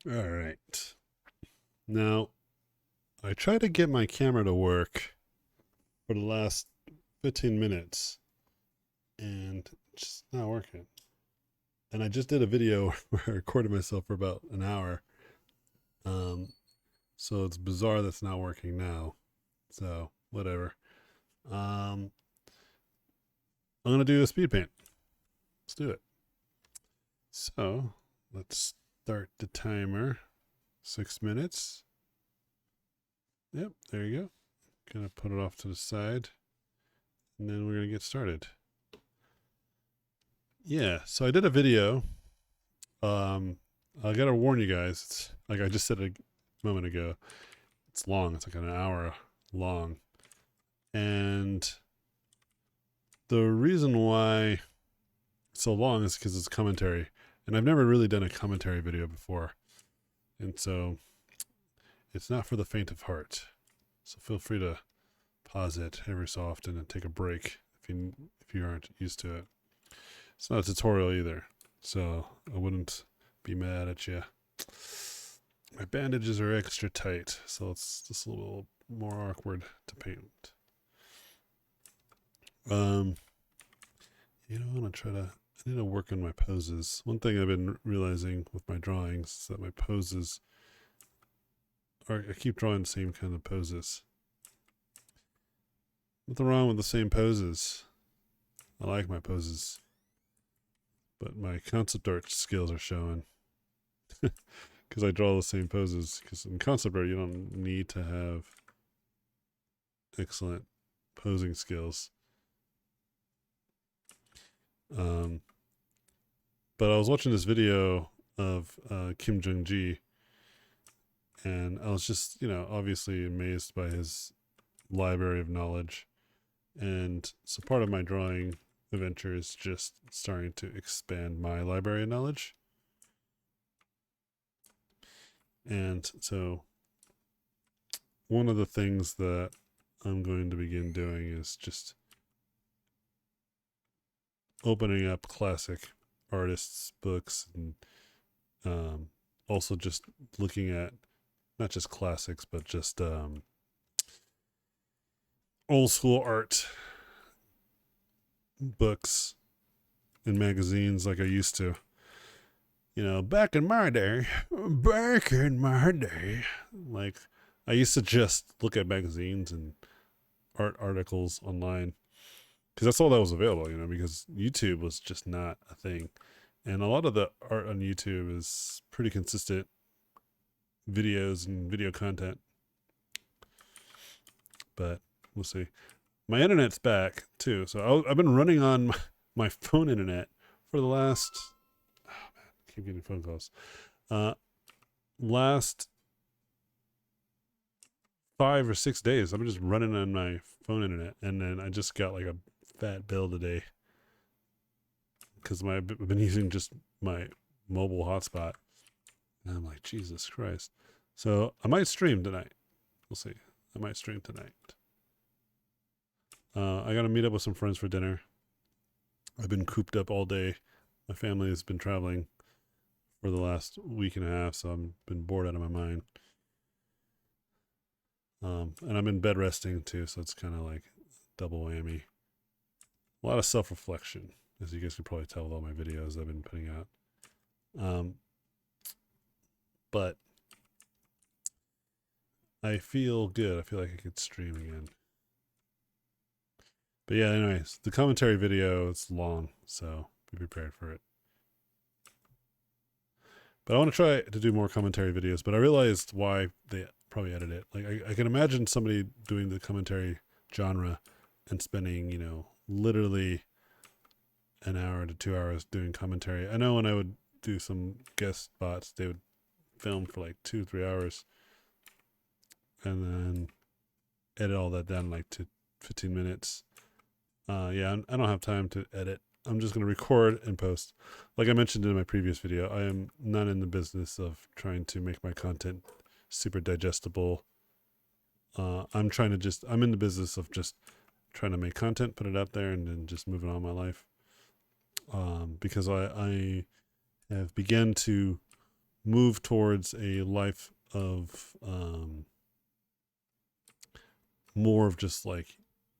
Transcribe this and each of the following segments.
All right. Now, I tried to get my camera to work for the last 15 minutes and it's just not working. And I just did a video where I recorded myself for about an hour. Um, so it's bizarre that's not working now. So, whatever. Um, I'm going to do a speed paint. Let's do it. So, let's start the timer. 6 minutes. Yep, there you go. Gonna put it off to the side. And then we're going to get started. Yeah, so I did a video. I gotta warn you guys. It's like I just said a moment ago. It's long. It's like an hour long, and the reason why it's so long is because it's commentary, and I've never really done a commentary video before, and so it's not for the faint of heart. So feel free to pause it every so often and take a break if you aren't used to it. It's not a tutorial either, so I wouldn't be mad at you. My bandages are extra tight, so it's just a little more awkward to paint. Um, I want to I need to work on my poses. One thing I've been realizing with my drawings is that my poses I keep drawing the same kind of poses. Nothing wrong with the same poses. I like my poses, but my concept art skills are showing. Because I draw the same poses. Because in concept art, you don't need to have excellent posing skills. But I was watching this video of Kim Jong-ji, and I was just, obviously amazed by his library of knowledge. And so part of my drawing adventure is just starting to expand my library of knowledge. And so one of the things that I'm going to begin doing is just opening up classic artists' books and also just looking at not just classics, but just old school art books and magazines like I used to. Back in my day, like I used to just look at magazines and art articles online because that's all that was available, because YouTube was just not a thing. And a lot of the art on YouTube is pretty consistent videos and video content. But we'll see. My internet's back too. So I've been running on my phone internet for the last, oh man, I keep getting phone calls. Last 5 or 6 days, I'm just running on my phone internet. And then I just got like a fat bill today because I've been using just my mobile hotspot. And I'm like, Jesus Christ. So I might stream tonight. We'll see. I might stream tonight. I got to meet up with some friends for dinner. I've been cooped up all day. My family has been traveling for the last week and a half, so I've been bored out of my mind. And I'm in bed resting too, so it's kind of like double whammy. A lot of self-reflection, as you guys can probably tell with all my videos I've been putting out. But I feel good. I feel like I could stream again. But yeah, anyways, the commentary video is long, so be prepared for it. But I want to try to do more commentary videos, but I realized why they probably edit it. Like I can imagine somebody doing the commentary genre and spending, literally an hour to 2 hours doing commentary. I know when I would do some guest spots, they would film for like 2-3 hours and then edit all that down like to 15 minutes. Yeah, I don't have time to edit. I'm just going to record and post. Like I mentioned in my previous video, I am not in the business of trying to make my content super digestible. I'm in the business of just trying to make content, put it out there, and then just moving on my life. Because I have begun to move towards a life of more of just like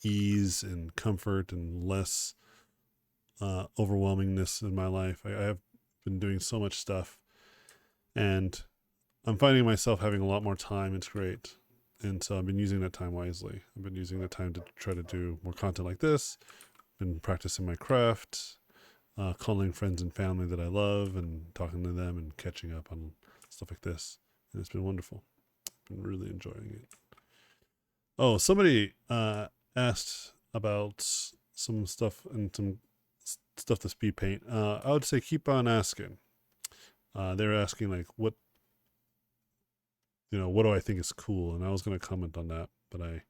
ease and comfort and less overwhelmingness in my life. I have been doing so much stuff, and I'm finding myself having a lot more time. It's great. And so I've been using that time wisely. I've been using that time to try to do more content like this, been practicing my craft, calling friends and family that I love and talking to them and catching up on stuff like this. And it's been wonderful. Been really enjoying it. Oh, somebody asked about some stuff and some stuff to speed paint. I would say keep on asking. They're asking like what do I think is cool, and I was going to comment on that, but I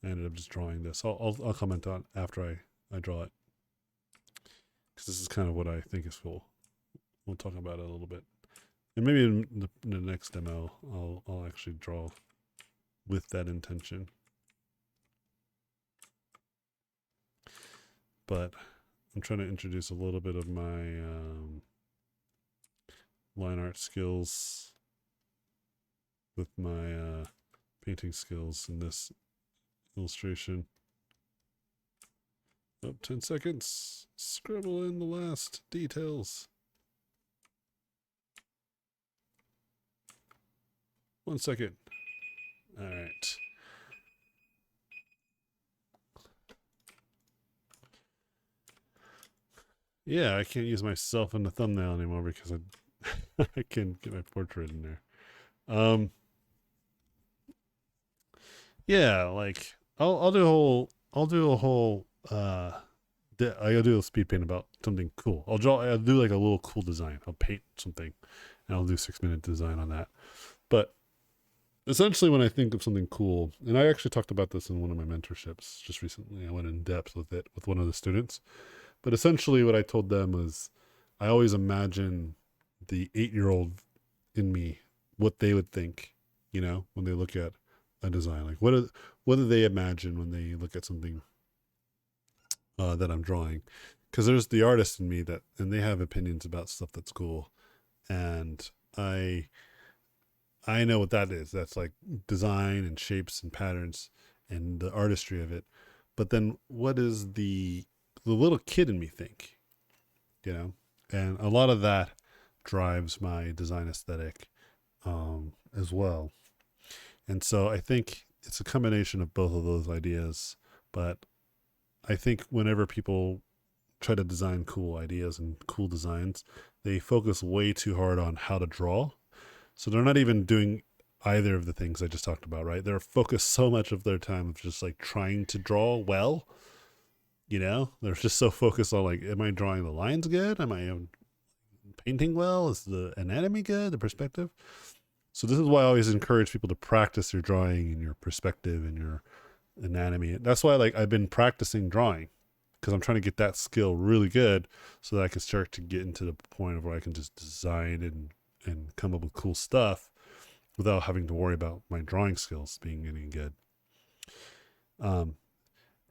ended up just drawing this. I'll comment on after I draw it, because this is kind of what I think is cool. We'll talk about it a little bit, and maybe in the next demo I'll actually draw with that intention. But I'm trying to introduce a little bit of my line art skills with my painting skills in this illustration. Oh, 10 seconds. Scribble in the last details. 1 second. All right. Yeah, I can't use myself in the thumbnail anymore because I can't get my portrait in there. Yeah, like I'll do a whole I'll do a speed paint about something cool. I'll do like a little cool design. I'll paint something and I'll do 6-minute design on that. But essentially when I think of something cool, and I actually talked about this in one of my mentorships just recently. I went in depth with it with one of the students. But essentially what I told them was I always imagine the 8-year-old in me, what they would think, when they look at a design. Like what do they imagine when they look at something that I'm drawing? Because there's the artist in me and they have opinions about stuff that's cool, and I know what that is. That's like design and shapes and patterns and the artistry of it. But then what does the little kid in me think? And a lot of that drives my design aesthetic as well. And so I think it's a combination of both of those ideas. But I think whenever people try to design cool ideas and cool designs, they focus way too hard on how to draw. So they're not even doing either of the things I just talked about, right? They're focused so much of their time of just like trying to draw well. They're just so focused on like, am I drawing the lines good? Am I painting well? Is the anatomy good? The perspective? So this is why I always encourage people to practice your drawing and your perspective and your anatomy. That's why I've been practicing drawing, because I'm trying to get that skill really good so that I can start to get into the point of where I can just design and come up with cool stuff without having to worry about my drawing skills being any good.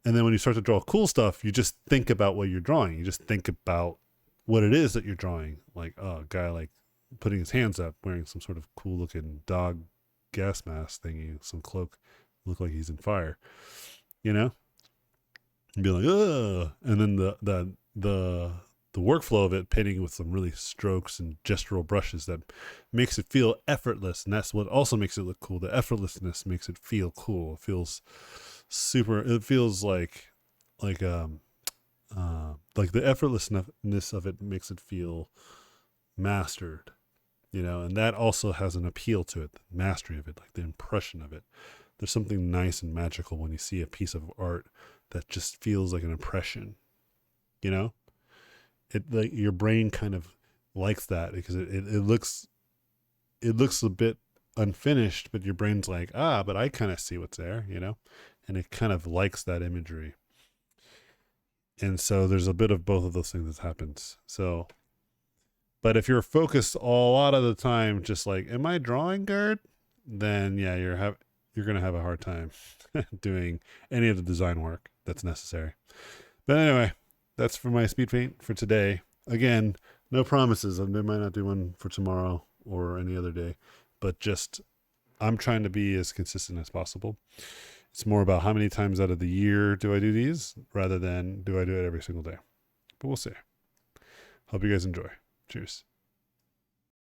And then when you start to draw cool stuff, you just think about what you're drawing. You just think about what it is that you're drawing. Like, a guy like putting his hands up, wearing some sort of cool looking dog gas mask thingy, some cloak, look like he's in fire, and be like, ugh. And then the workflow of it, painting with some really strokes and gestural brushes that makes it feel effortless. And that's what also makes it look cool. The effortlessness makes it feel cool. It feels super. It feels like the effortlessness of it makes it feel mastered, and that also has an appeal to it, the mastery of it, like the impression of it. There's something nice and magical when you see a piece of art that just feels like an impression, it, like, your brain kind of likes that because it looks a bit unfinished, but your brain's like, but I kind of see what's there, and it kind of likes that imagery. And so there's a bit of both of those things that happens. So, but if you're focused a lot of the time, just like, am I drawing good? Then yeah, you're going to have a hard time doing any of the design work that's necessary. But anyway, that's for my speed paint for today. Again, no promises. I might not do one for tomorrow or any other day, but just I'm trying to be as consistent as possible. It's more about how many times out of the year do I do these rather than do I do it every single day. But we'll see. Hope you guys enjoy. Cheers.